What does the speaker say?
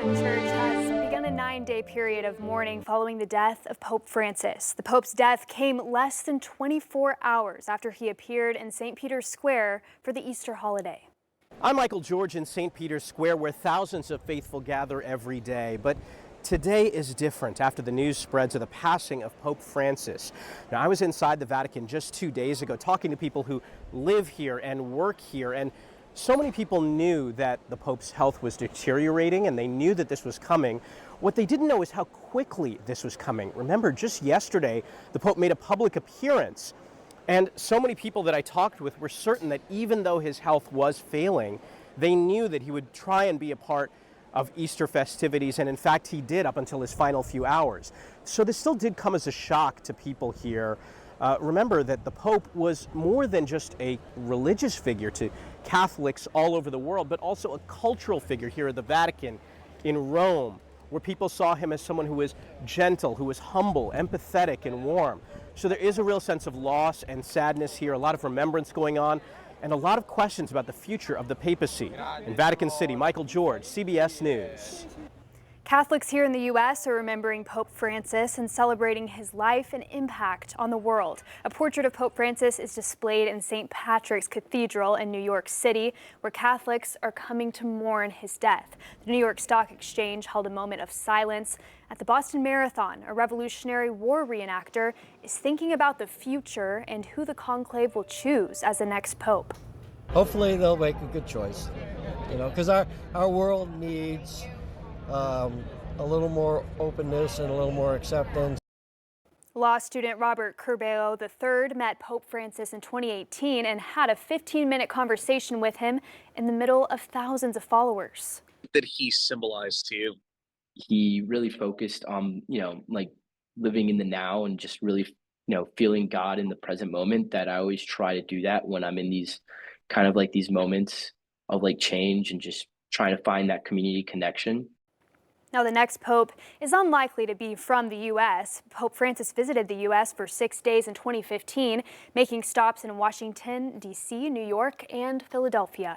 Catholic Church has begun a 9-day period of mourning following the death of Pope Francis. The Pope's death came less than 24 hours after he appeared in St. Peter's Square for the Easter holiday. I'm Michael George in St. Peter's Square, where thousands of faithful gather every day. But today is different after the news spreads of the passing of Pope Francis. Now, I was inside the Vatican just 2 days ago talking to people who live here and work here, and so many people knew that the Pope's health was deteriorating and they knew that this was coming. What they didn't know is how quickly this was coming. Remember, just yesterday, the Pope made a public appearance, and so many people that I talked with were certain that even though his health was failing, they knew that he would try and be a part of Easter festivities, and in fact he did up until his final few hours. So this still did come as a shock to people here. Remember that the Pope was more than just a religious figure to Catholics all over the world, but also a cultural figure here at the Vatican, in Rome, where people saw him as someone who was gentle, who was humble, empathetic, and warm. So there is a real sense of loss and sadness here, a lot of remembrance going on, and a lot of questions about the future of the papacy. In Vatican City, Michael George, CBS News. Catholics here in the U.S. are remembering Pope Francis and celebrating his life and impact on the world. A portrait of Pope Francis is displayed in St. Patrick's Cathedral in New York City, where Catholics are coming to mourn his death. The New York Stock Exchange held a moment of silence. At the Boston Marathon, a Revolutionary War reenactor is thinking about the future and who the conclave will choose as the next pope. Hopefully they'll make a good choice, because our world needs a little more openness and a little more acceptance. Law student Robert Curbelo III met Pope Francis in 2018 and had a 15-minute conversation with him in the middle of thousands of followers. Did he symbolize to you? He really focused on, like living in the now and just really, feeling God in the present moment. That I always try to do that when I'm in these kind of like these moments of like change and just trying to find that community connection. Now, the next pope is unlikely to be from the U.S. Pope Francis visited the U.S. for 6 days in 2015, making stops in Washington, D.C., New York, and Philadelphia.